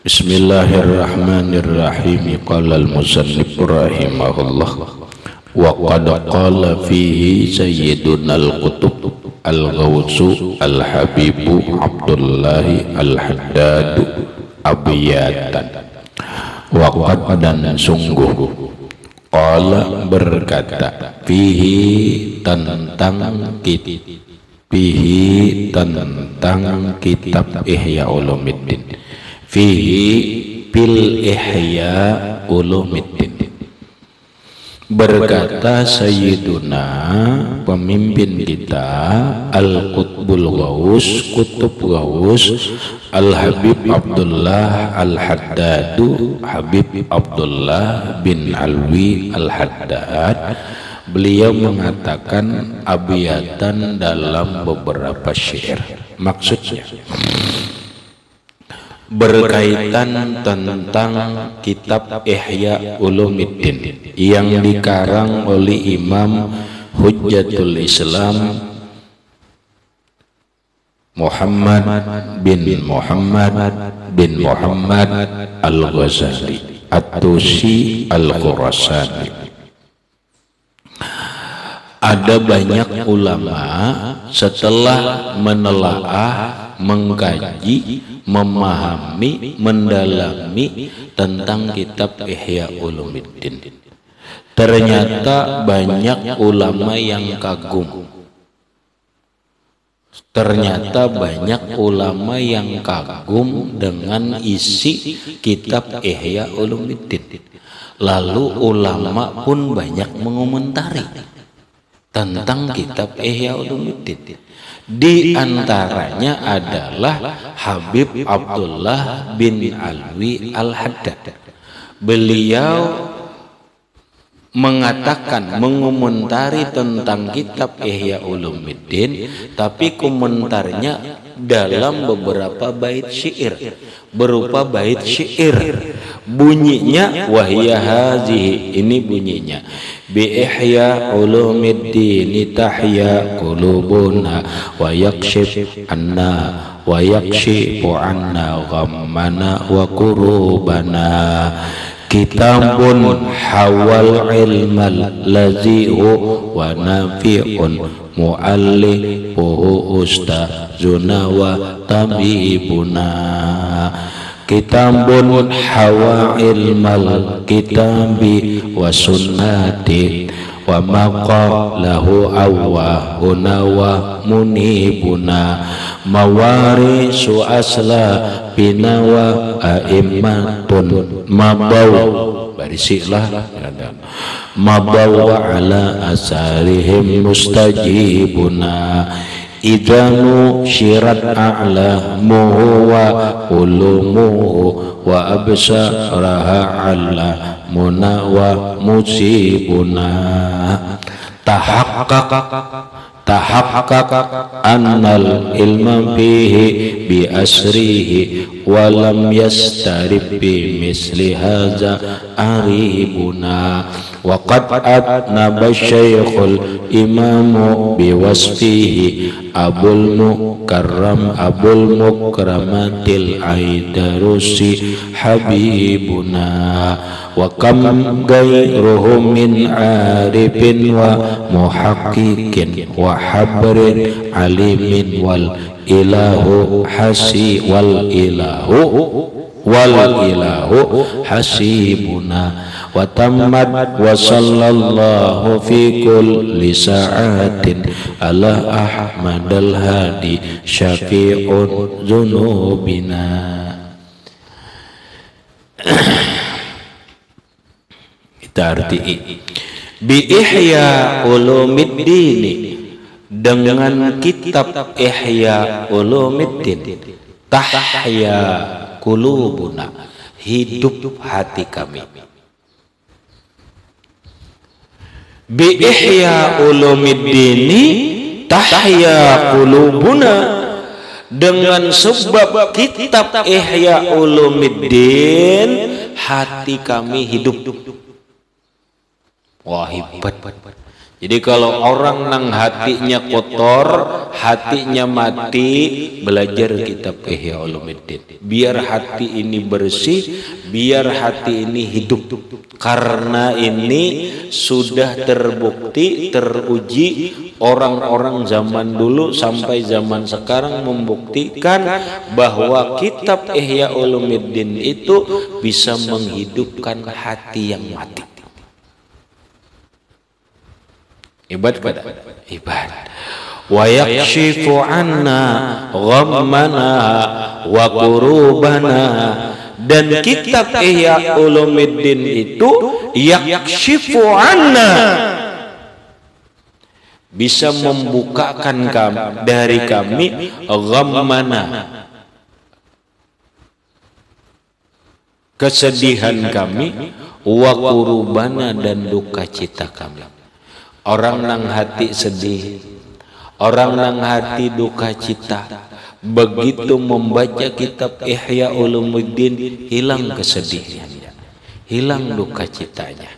Bismillahirrahmanirrahim. Qala al-musannif rahimahullah wa qad qala fihi sayyiduna al-qutub al-ghawsu al-habibu Abdullah al-Haddad abiyatan. Wa qad dan sungguh qala berkata fihi tentang kitab Ihya Ulumuddin, fihi fil Ihya Ulumuddin. Berkata Sayyiduna pemimpin kita Al-Qutbul Ghaus, Kutub Ghaus, Al-Habib Abdullah Al-Haddad, Habib Abdullah bin Alwi Al-Haddad. Beliau mengatakan abiyatan dalam beberapa syair. Maksudnya berkaitan tentang kitab Ihya Ulumuddin yang dikarang oleh Imam Hujjatul Islam Muhammad bin Muhammad Al-Ghazali At-Tusi Al-Khurasani. Ada banyak ulama setelah menelaah, mengkaji, memahami, mendalami tentang kitab Ihya Ulumuddin, ternyata banyak ulama yang kagum. Ternyata banyak ulama yang kagum dengan isi kitab Ihya Ulumuddin. Lalu ulama pun banyak mengomentari tentang kitab Ihya Ulumuddin. Di antaranya adalah Habib Abdullah bin Alwi Al-Haddad. Beliau mengatakan, mengomentari tentang kitab Ihya Ulumuddin, tapi komentarnya dalam beberapa bait syair, berupa bait syair. Bunyinya wahya hazihi, ini bunyinya: bi Ihya Ulumuddin tahya qulubuna wa yakshif anna wa yakshifu anna ghammana wa kurubana. Kitabun hawal ilmal lazi'u wa nafi'un mu'allifuhu ustazuna wa tabibuna. Kitabun hawa ilmal kitabi wa sunnati wa maqalahu awwahuna wa munibuna. Mawarisu asla bina wa a'immatun mabaw, barisilah mabaw ala asarihim mustajibuna. Idanu syirat a'lamuhu wa ulumuhu wa absaraha alamuna wa musibuna. Tahaqqaq annal ilma fihi bi asrihi wa lam yastarib bi misli hadza aribuna. Wa qad atnaba syaikhul imamu bi wasfihi abul mukramatil aidarusi habibuna. Wa kam gairuhu min arifin wa muhaqqiqin wa habrin alimin wal ilahu hasibuna. Wa tammat wa sallallahu fi kulli sa'atin ala ahmadal hadi syafi'un dzunubina. Kita arti bi Ihya Ulumuddin, dengan kitab Ihya Ulumuddin tahya qulubuna, hidup hati kami. Bi Ihya Ulumuddin tahya qulubuna, dengan sebab kitab Ihya Ulumuddin hati kami hidup. Wah, hebat. Jadi kalau orang nang hatinya kotor, hatinya mati, belajar kitab Ihya Ulumuddin. Biar hati ini bersih, biar hati ini hidup. Karena ini sudah terbukti, teruji, orang-orang zaman dulu sampai zaman sekarang membuktikan bahwa kitab Ihya Ulumuddin itu bisa menghidupkan hati yang mati. Ibad pada ibad. Wa yakshifu anna ghammana wa kurubana. Dan kitab Ihya Ulumuddin itu yakshifu anna, bisa membukakan dari kami ghammana, kesedihan kami, wa kurubana, dan duka cita kami. Orang nang hati sedih, orang nang hati duka cita, begitu membaca kitab Ihya Ulumuddin hilang kesedihannya, hilang duka citanya.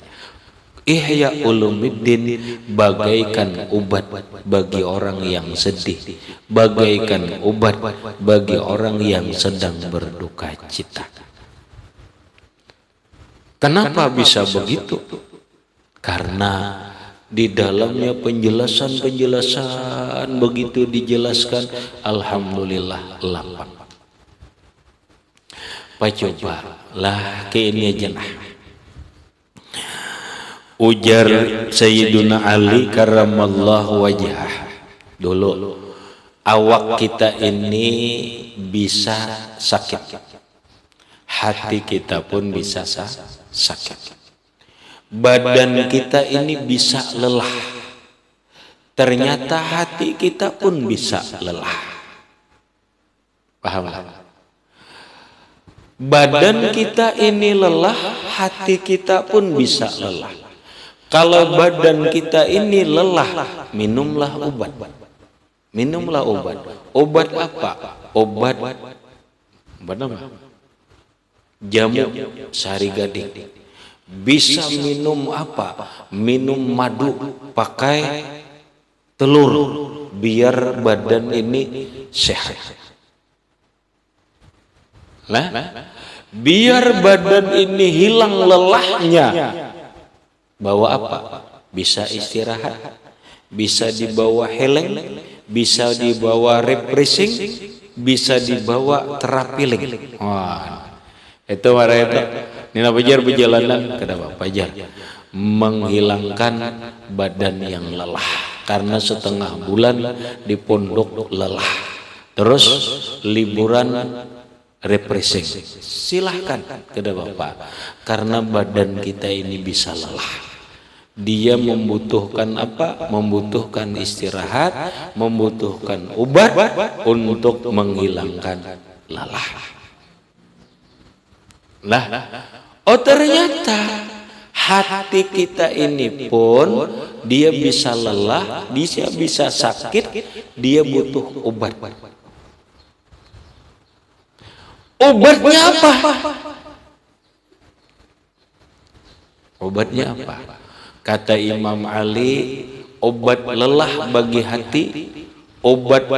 Ihya Ulumuddin bagaikan obat bagi orang yang sedih, bagaikan obat bagi orang yang sedang berduka cita. Kenapa bisa begitu? Karena di dalamnya penjelasan begitu dijelaskan, alhamdulillah lapang. Pacoba lah ke ini aja nah. Ujar Sayyiduna Ali karramallahu wajhah, dulu awak kita ini bisa sakit, hati kita pun bisa sakit. Badan kita ini bisa lelah, ternyata hati kita pun bisa lelah. Paham? Badan kita ini lelah, hati kita pun bisa lelah. Kalau badan kita ini lelah, minumlah obat. Minumlah obat. Obat apa? Obat apa? Jamu sari gading. Bisa minum apa? Minum madu pakai telur biar badan ini sehat. Nah, biar badan ini hilang lelahnya, bawa apa? Bisa istirahat, bisa dibawa heleng, bisa dibawa refreshing, bisa dibawa terapi link. Wah, itu marah itu. Nina Pajar perjalanan kenapa Pajar? Menghilangkan badan yang lelah, karena setengah bulan di pondok lelah, terus liburan refreshing. Silahkan kepada Bapak, karena badan kita ini bisa lelah. Dia membutuhkan apa? Membutuhkan istirahat, membutuhkan obat untuk menghilangkan lelah. Nah, oh ternyata hati kita ini pun dia bisa lelah, dia bisa sakit, dia butuh obat. Obatnya apa? Obatnya apa? Kata Imam Ali, obat lelah bagi hati, obat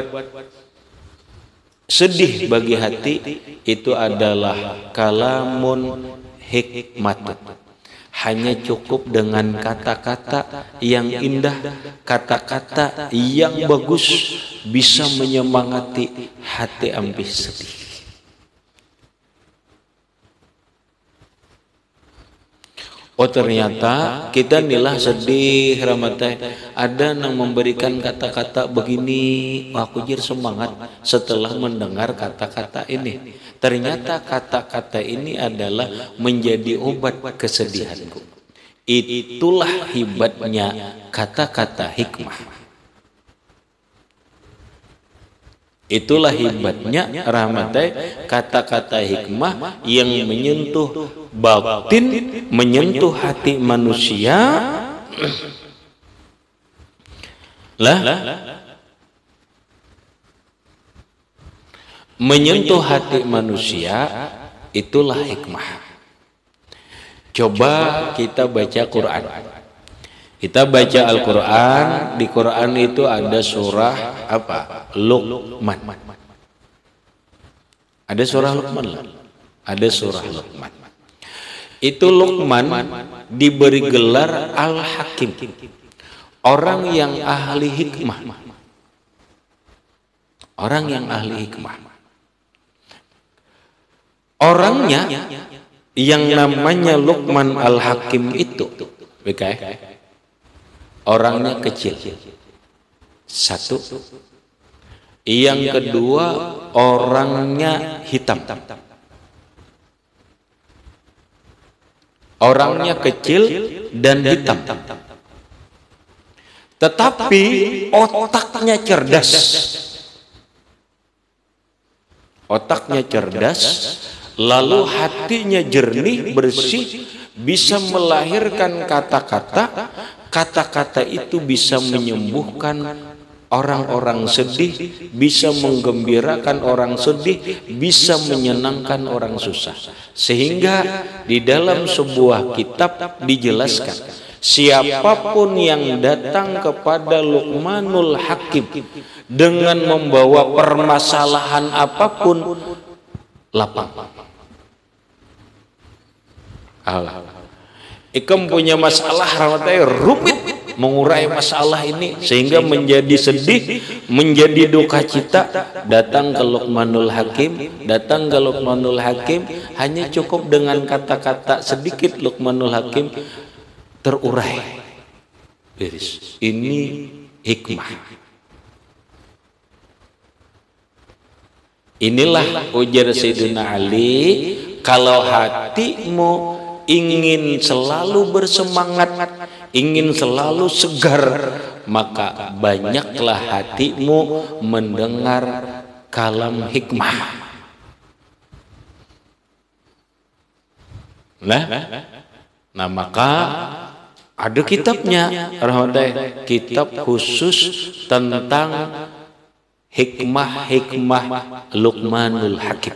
sedih bagi hati itu adalah kalamun hikmat. Hanya cukup dengan kata-kata yang indah, kata-kata yang bagus, bisa menyemangati hati ambis sedih. Oh ternyata kita nilah sedih Ramadan, ada yang memberikan kata-kata begini, aku jadi semangat setelah mendengar kata-kata ini. Ternyata kata-kata ini adalah menjadi obat kesedihanku. Itulah hebatnya kata-kata hikmah. Itulah hebatnya Ramadan, kata-kata hikmah yang menyentuh batin, menyentuh hati manusia. Menyentuh hati manusia, itulah hikmah. Coba kita baca Quran. Kita baca Al-Quran, di Quran itu ada surah apa? Luqman. Ada surah Luqman lah. Ada surah Luqman. Itu Luqman diberi gelar Al-Hakim. Orang yang ahli hikmah. Orang yang ahli hikmah. Orangnya yang namanya Luqman Al-Hakim itu, orangnya kecil. Satu. Yang kedua, orangnya hitam. Orangnya kecil dan hitam. Tetapi otaknya cerdas. Otaknya cerdas, lalu hatinya jernih, bersih, bisa melahirkan kata-kata. Kata-kata itu bisa menyembuhkan orang-orang sedih, bisa menggembirakan orang sedih, bisa menyenangkan orang susah. Sehingga di dalam sebuah kitab dijelaskan, siapapun yang datang kepada Luqmanul Hakim dengan membawa permasalahan apapun, lapang. Allah. Ikam punya masalah rumit mengurai masalah ini sehingga menjadi sedih, menjadi duka cita, datang ke Luqmanul Hakim, datang ke Luqmanul Hakim, hanya cukup dengan kata-kata sedikit Luqmanul Hakim terurai. Beres. Ini hikmah. Inilah ujar Sayyidina Ali, kalau hatimu ingin selalu bersemangat, ingin selalu segar, maka banyaklah hatimu mendengar kalam hikmah. Nah maka ada kitabnya, kitab khusus tentang hikmah-hikmah Luqmanul Hakim.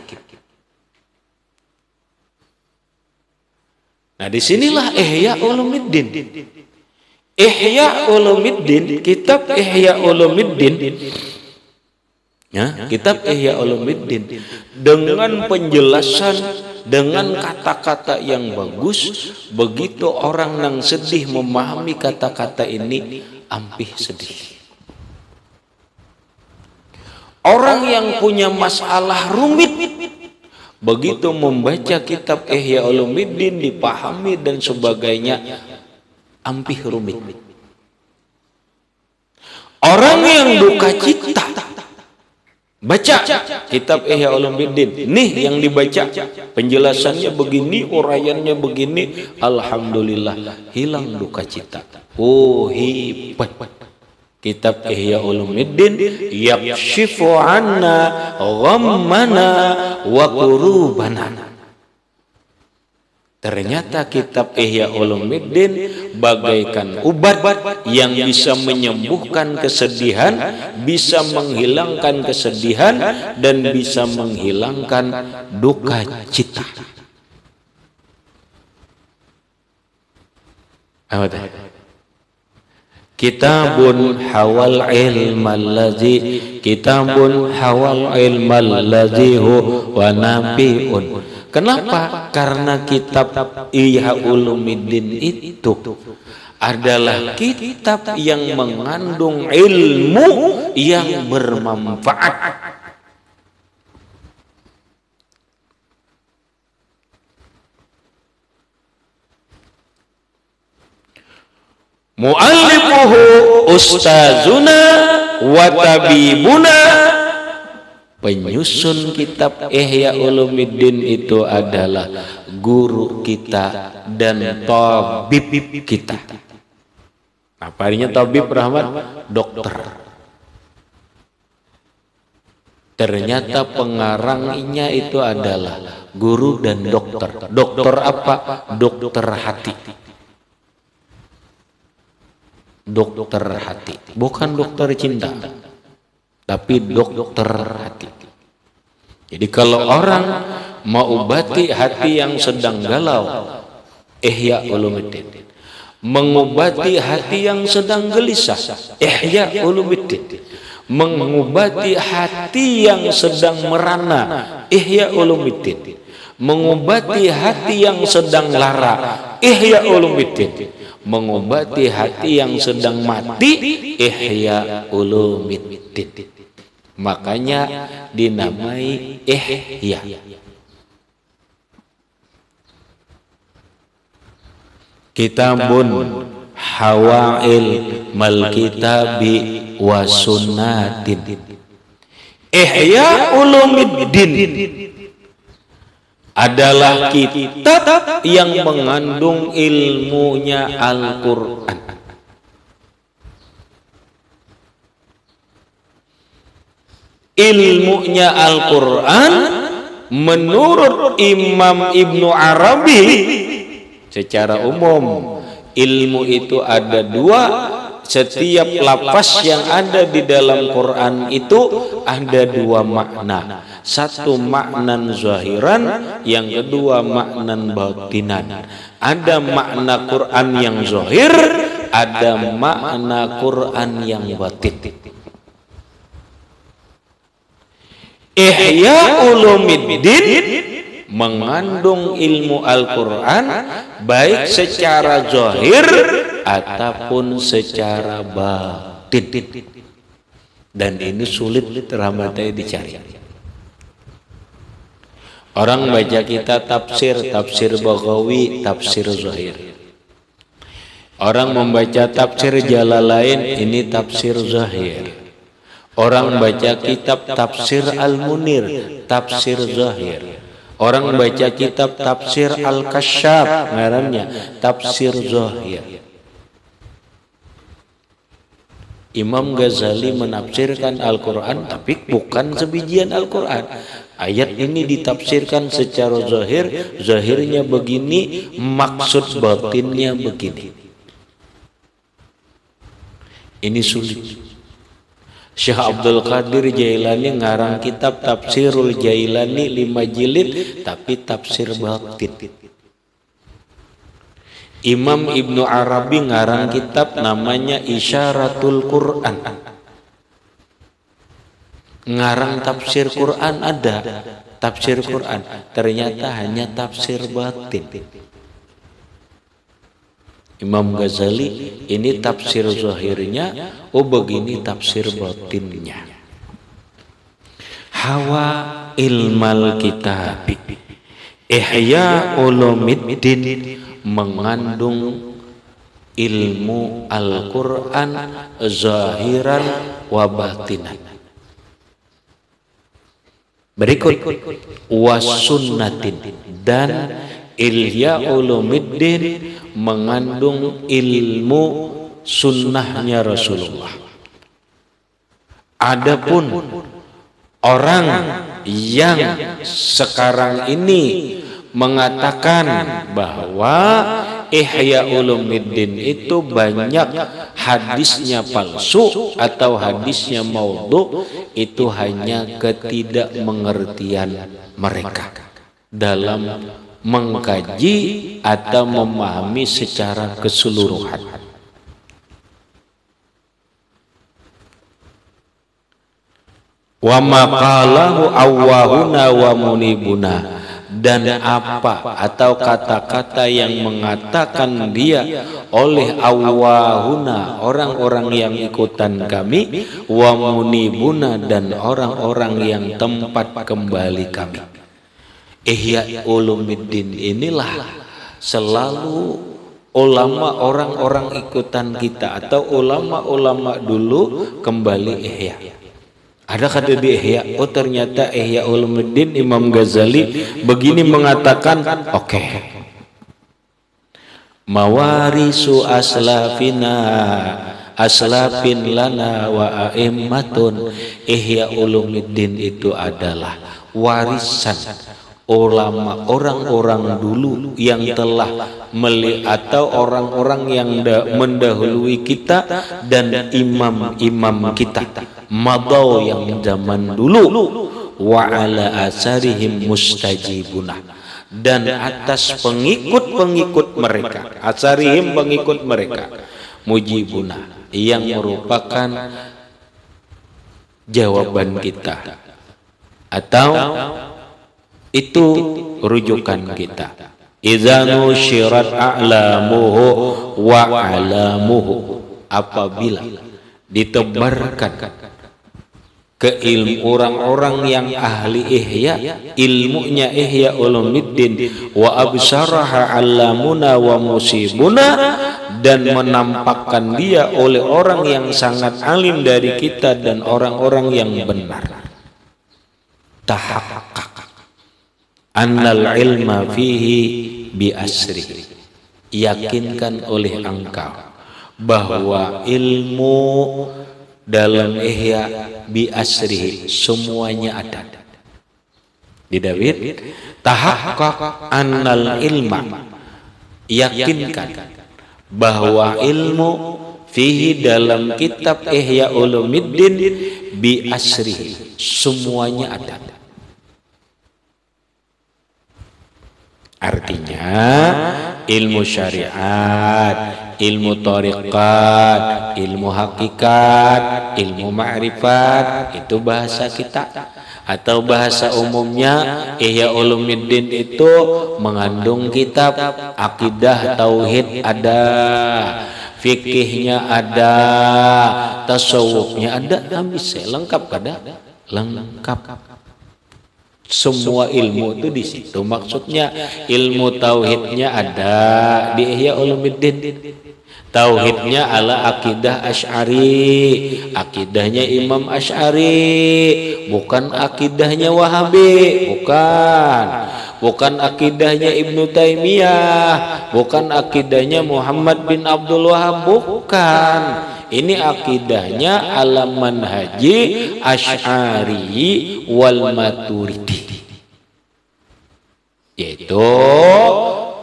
Nah disinilah Ihya Ulumuddin. Ihya Ulumuddin, kitab Ihya Ulumuddin, ya, kitab Ihya Ulumuddin dengan penjelasan, dengan kata-kata yang bagus. Begitu orang yang sedih memahami kata-kata ini, ampih sedih. Orang yang punya masalah rumit, begitu membaca kitab Ihya Ulumuddin, dipahami dan sebagainya, ampih rumit. Orang yang duka cita, baca kitab Ihya Ulumuddin, nih yang dibaca, penjelasannya begini, uraiannya begini, alhamdulillah hilang duka cita. Oh hebat. Kitab Ihya Ulumuddin yakshifu anna ghammana wa kurubana. Ternyata kitab Ihya Ulumuddin bagaikan obat yang bisa menyembuhkan kesedihan, bisa menghilangkan kesedihan, dan bisa menghilangkan duka cita. Kitabun hawal ilmal ladzi, kitabun hawal ilmal ladzi wa nabiun. Kenapa? Karena kitab Ihya Ulumuddin itu adalah kitab yang mengandung ilmu yang bermanfaat. Mu'allifuhu ustazuna wa tabibuna. Penyusun kitab Ihya Ulumuddin itu adalah guru kita dan tabib kita. Apa artinya tabib, Rahmat? Dokter. Ternyata pengarangnya itu adalah guru dan dokter. Dokter apa? Dokter hati. Dokter hati, bukan dokter cinta, tapi dokter hati. Jadi kalau orang mau obati hati yang sedang galau, Ihya Ulumuddin. mengobati hati yang sedang gelisah, Ihya Ulumuddin. Mengobati hati yang sedang merana, Ihya Ulumuddin. Mengobati hati yang sedang lara, Ihya Ulumuddin. Mengobati hati yang sedang mati, Ihya Ulumuddin. Makanya dinamai Ihya. Kitabun Hawail mal kitabi wa sunnatin. Ihya Ulumuddin adalah kitab yang mengandung ilmunya Al-Quran. Ilmunya Al-Quran menurut Imam Ibnu Arabi secara umum, ilmu itu ada dua. Setiap lafaz yang ada di dalam Quran itu ada dua makna. Satu maknan zahiran, yang kedua maknan batinan. Ada makna Quran yang zahir, ada makna Quran yang batin. Ihya Ulumuddin mengandung ilmu Al-Quran baik secara zahir ataupun secara batin, dan ini sulit rahmatnya dicari. Orang baca kita tafsir Baghawi, tafsir zahir. Orang membaca tafsir Jalalain, ini tafsir zahir. Orang baca kitab tafsir Al-Munir, tafsir zahir. Orang baca kitab tafsir Al-Kasyaf, ngarannya tafsir zahir. Imam Ghazali menafsirkan Al-Quran tapi bukan sebijian Al-Quran. Ayat ini ditafsirkan secara zahir, zahirnya begini, maksud batinnya begini. Ini sulit. Syekh Abdul Qadir Jailani ngarang kitab Tafsirul Jailani 5 jilid tapi tafsir batin. Imam Ibnu Arabi ngarang kitab namanya Isyaratul Quran. Ngarang tafsir Quran ada, tafsir Quran ternyata hanya tafsir batin. Imam Ghazali ini tafsir zahirnya, oh begini tafsir batinnya. Hawa ilmal kitabi, Ihya Ulumuddin mengandung ilmu Al-Quran zahiran wa batinan. Berikut wasunnatin, dan Ihya Ulumuddin mengandung ilmu sunnahnya Rasulullah. Adapun orang yang sekarang ini mengatakan bahwa Ihya Ulumuddin itu banyak hadisnya palsu atau hadisnya maudhu, itu hanya ketidakmengertian mereka dalam mengkaji atau memahami secara keseluruhan. Wa maqalahu awwahuna wa munibuna, dan apa atau kata-kata yang mengatakan dia oleh awwahuna, orang-orang yang ikutan kami, wa munibuna, dan orang-orang yang tempat kembali kami. Ihya Ulumuddin inilah selalu ulama orang-orang ikutan kita atau ulama-ulama dulu kembali ihya. Ada kata di Ihya, oh ternyata Ihya Ulumuddin Imam Ghazali begini mengatakan, oke. Mawarisu aslafina aslafin lana wa a'immatun. Ihya Ulumuddin itu adalah warisan ulama orang-orang dulu yang telah atau orang-orang yang mendahului kita dan imam-imam kita madau yang zaman dulu, wa ala asarihim mustajibuna, dan atas pengikut-pengikut mereka, asarihim pengikut mereka, mujibuna yang merupakan jawaban kita atau itu rujukan kita. Idza nusyirat a'lamuhu wa alamuhu, apabila ditebarkan ke ilmu orang-orang yang ahli ihya, ilmunya Ihya Ulumuddin, wa absaraha alamuna wa musibuna, dan menampakkan dia oleh orang yang sangat alim dari kita dan orang-orang yang benar. Tahaqqaq annal ilma fihi bi asri, yakinkan oleh engkau bahwa ilmu dalam Ihya bi asri semuanya ada di David. Tahaqqaq annal ilma, yakinkan bahwa ilmu fihi dalam kitab Ihya Ulumuddin bi asri semuanya ada. Artinya ilmu syariat, ilmu thariqat, ilmu hakikat, ilmu ma'rifat, itu bahasa kita. Atau bahasa umumnya Ihya Ulumuddin itu mengandung kitab akidah tauhid ada, fikihnya ada, tasawufnya ada, bisa lengkap kada? Lengkap. Semua ilmu itu di situ. Maksudnya ilmu tauhidnya ada di Ihya Ulumuddin. Tauhidnya ala akidah Asy'ari, akidahnya Imam Asy'ari, bukan akidahnya Wahabi, bukan akidahnya Ibnu Taimiyah, bukan akidahnya Muhammad bin Abdul Wahab, bukan. Ini akidahnya ala manhaji Asy'ari wal Maturidi, yaitu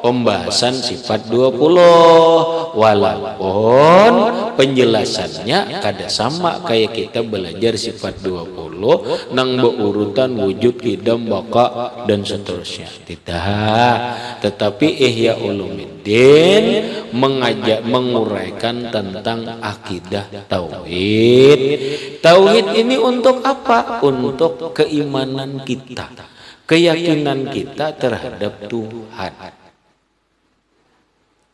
pembahasan sifat 20, walaupun penjelasannya kada sama kayak kita belajar sifat 20 nang berurutan wujud, qidam, baqa dan seterusnya. Tidak, tetapi Ihya Ulumuddin mengajak menguraikan tentang akidah tauhid. Tauhid ini untuk apa? Untuk keimanan kita, keyakinan kita terhadap Tuhan.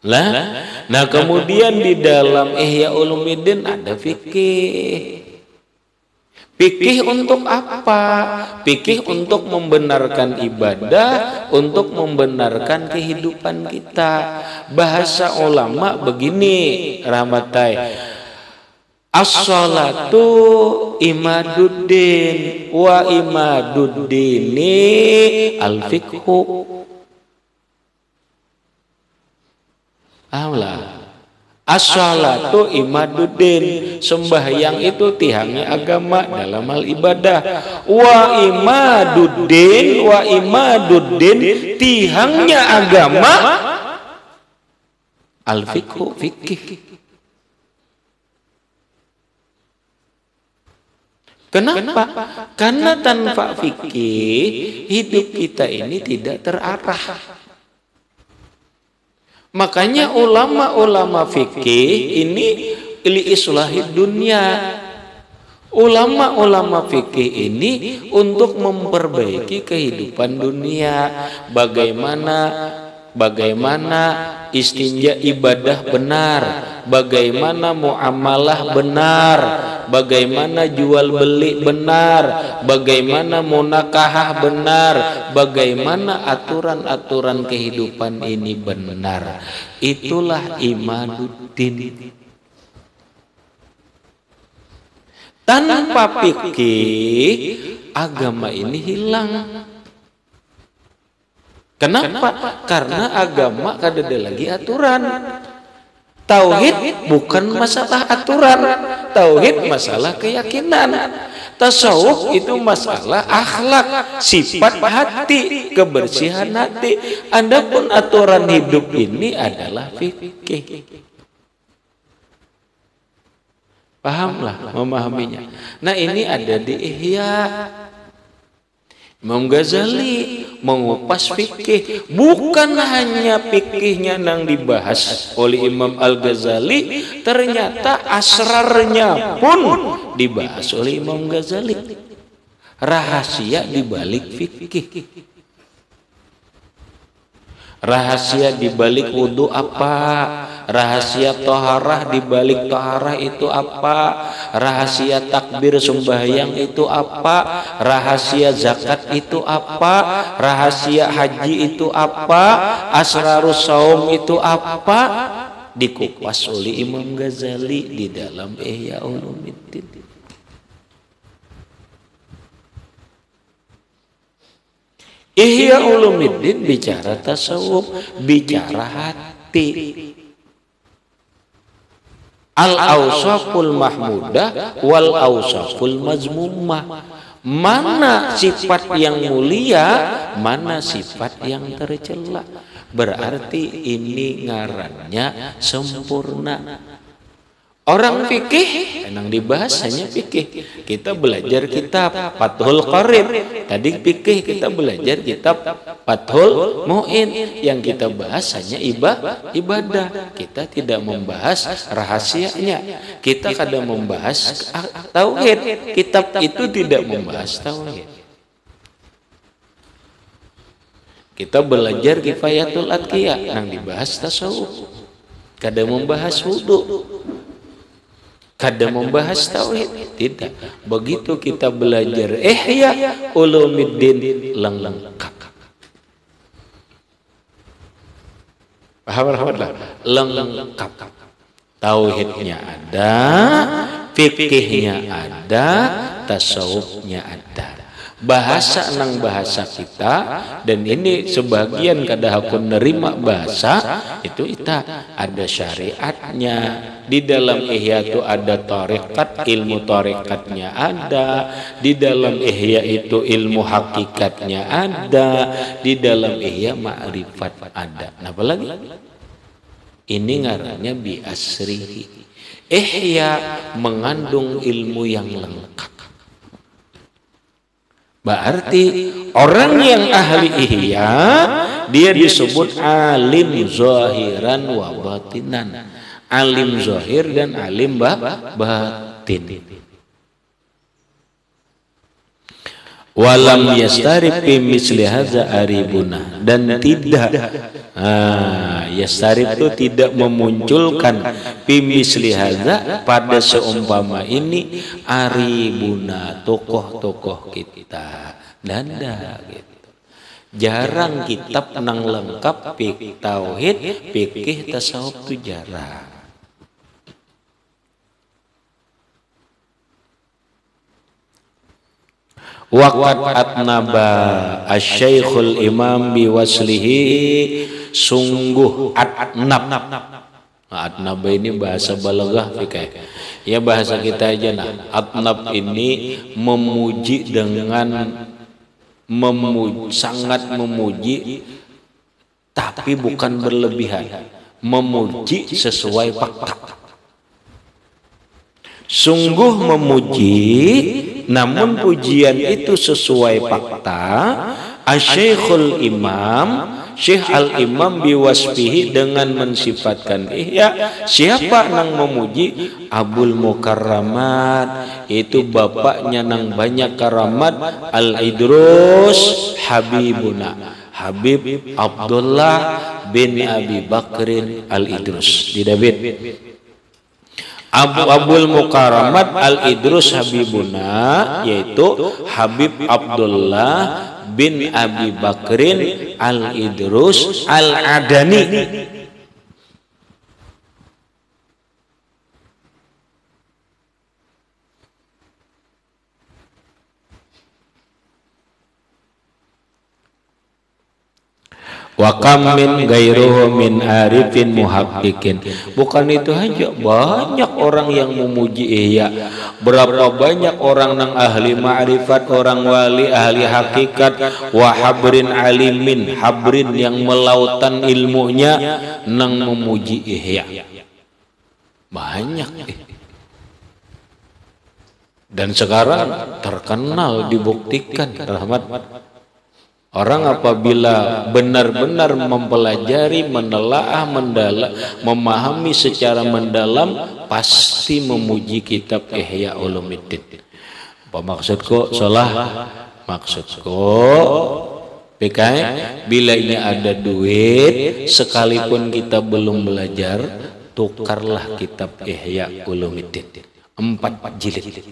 Nah kemudian di dalam Ihya Ulumuddin ada fikih. Fikih untuk apa? Fikih untuk membenarkan ibadah, untuk membenarkan kehidupan kita. Bahasa ulama begini, rahmatai, as-salatu imaduddin wa imaduddini al-fiqhu. As-salatu imaduddin, sembahyang itu tiangnya agama dalam hal ibadah. Wa imaduddin tiangnya agama al-fiqhu, fikih. Kenapa? Karena tanpa fikih hidup kita ini tidak terarah. Makanya ulama-ulama fikih ini li islahid dunia. Ulama-ulama fikih ini untuk memperbaiki kehidupan dunia. Bagaimana istinja ibadah benar, bagaimana muamalah benar, bagaimana jual beli benar, bagaimana munakahah benar, bagaimana aturan-aturan kehidupan ini benar. Itulah imaduddin. Tanpa fikih agama ini hilang. Kenapa? Karena agama kada ada lagi aturan. Tauhid bukan masalah aturan, tauhid masalah keyakinan. Tasawuf itu masalah akhlak, sifat hati, kebersihan hati. Adapun aturan hidup ini adalah fikih. Pahamlah memahaminya. Nah ini ada di Ihya. Imam Ghazali mengupas fikih, bukan hanya fikihnya yang dibahas oleh Imam Al-Ghazali, ternyata asrarnya pun dibahas oleh Imam Ghazali. Rahasia dibalik fikih, rahasia dibalik wudhu apa, rahasia toharah dibalik toharah itu apa, rahasia takbir sembahyang itu apa, rahasia zakat itu apa, rahasia haji itu apa, asrarus saum itu apa, dikupas oleh Imam Ghazali di dalam Ihya Ulumuddin. Ihya Ulumuddin bicara tasawuf, bicara hati. Al-awsaful mahmudah wal awsaful mazmumah. Mana sifat yang mulia, mana sifat yang tercela. Berarti ini ngarannya sempurna. Orang fikih yang dibahas hanya fikih. Kita belajar kitab Fathul Qarib. Tadi fikih kita belajar kitab Fathul Mu'in. Yang kita bahas hanya ibadah. Kita tidak membahas rahasianya. Kita kadang membahas tauhid. Kitab itu tidak membahas tauhid. Kita belajar Kifayatul Atqiya yang dibahas tasawuf. Kadang membahas wudu. Kadang membahas tauhid, tidak. Begitu kita belajar Ihya Ulumuddin lengkap. Paham lengkap. Tauhidnya ada, fikihnya ada, tasawufnya ada. Bahasa nang bahasa kita, dan ini sebagian kada aku nerima bahasa itu kita ada syariatnya. Di dalam Ihya itu ada tarekat, ilmu tarekatnya ada. Di dalam Ihya itu ilmu hakikatnya ada. Di dalam Ihya ma'rifat ada. Nah, apalagi ini ngarannya bi asrihi. Ihya mengandung ilmu yang lengkap. Berarti orang yang ahli Ihya dia disebut alim zahiran wa batinan. Alim zahir dan alim batin. Walam yastarib fi misli hadza aribuna, dan tidak yastarib itu tidak memunculkan fi misli hadza pada seumpama ini aribuna, tokoh-tokoh kita danda gitu. Jarang kitab nang lengkap fikih tauhid, fikih tasawuf itu jarang. Waqad atnaba asy-syaikhul imam biwaslihi, sungguh atnab. Atnab ini bahasa balaghah fikih. Ya bahasa kita aja nah. Atnab ini memuji dengan sangat memuji tapi bukan berlebihan. Memuji sesuai fakta. Sungguh memuji, namun pujian itu sesuai fakta. Asy-Syaikhul Imam, Syekh Al-Imam biwasfihi, dengan mensifatkan Ihya. Siapa nang memuji? Abul Mukarramat, itu bapaknya nang banyak karamat. Al-Idrus Habibuna, Habib Abdullah bin Abi Bakrin Al-Idrus di David. Abul Mukarramat Al-Idrus Habibuna, yaitu Habib Abdullah bin Abi Bakrin Al-Idrus Al-Adani. Wa kam min ghairuhu min arifin muhaqqiqin. Bukan itu aja, banyak orang yang memuji Ihya. Berapa banyak orang nang ahli ma'rifat, orang wali, ahli hakikat, wa habrin alimin, habrin yang melautan ilmunya nang memuji Ihya. Banyak. Dan sekarang terkenal, dibuktikan rahmat Orang apabila benar-benar mempelajari, menelaah, memahami secara mendalam, pasti memuji kitab Ihya Ulumuddin. Apa maksudku? Salah. Maksudku PKI, bila ini ada duit, sekalipun kita belum belajar, tukarlah kitab Ihya Ulumuddin 4 jilid.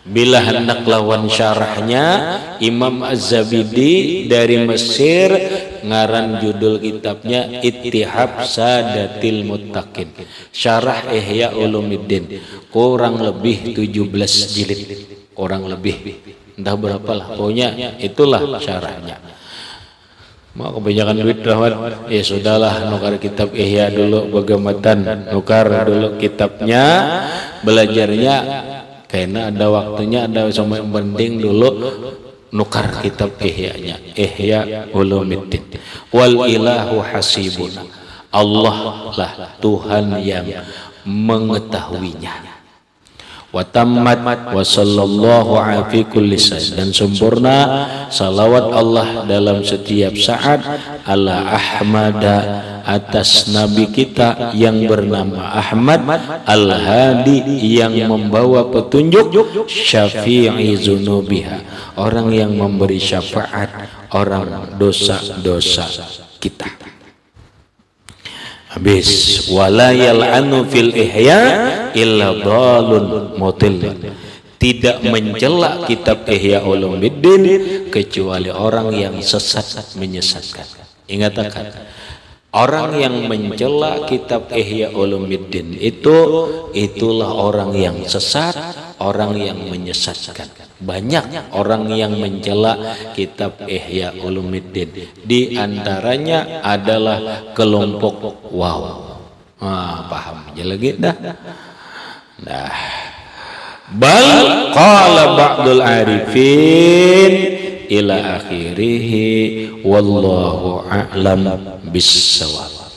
Bila hendak lawan syarahnya, Imam Az-Zabidi dari Mesir, ngaran judul kitabnya Ittihab Sadatil Muttaqin, syarah Ihya Ulumuddin, kurang lebih 17 jilid, kurang lebih, entah berapa lah, pokoknya itulah syarahnya. Mau kebanyakan duit rahmat, ya sudahlah, nukar kitab Ihya dulu, bagaimana nukar dulu kitabnya, belajarnya karena ada waktunya, ada sama yang penting dulu nukar kitab Ihya-nya, Ihya Ulumuddin. Wal ilahu hasibuna, Allah lah Tuhan yang mengetahuinya. Wa tammat wa sallallahu fi kulli saat, dan sempurna salawat Allah dalam setiap saat ala Ahmada, atas Nabi kita yang bernama Ahmad, Al-Hadi, yang membawa petunjuk, Syafi'i Zunubiha, orang yang memberi syafaat orang dosa-dosa kita. Habis, wala yal'anu fil ihya illa dhalun mutil, tidak mencela kitab Ihya Ulumuddin kecuali orang yang sesat menyesatkan. Ingat akan, orang yang mencela kitab Ihya Ulumuddin itulah orang yang sesat, orang yang menyesatkan. Banyak orang yang mencela kitab Ihya Ulumuddin, di antaranya adalah kelompok paham aja lagi dah. Nah, bal qala ba'dul arifin ila akhirih wallahu a'lam bis-shawab.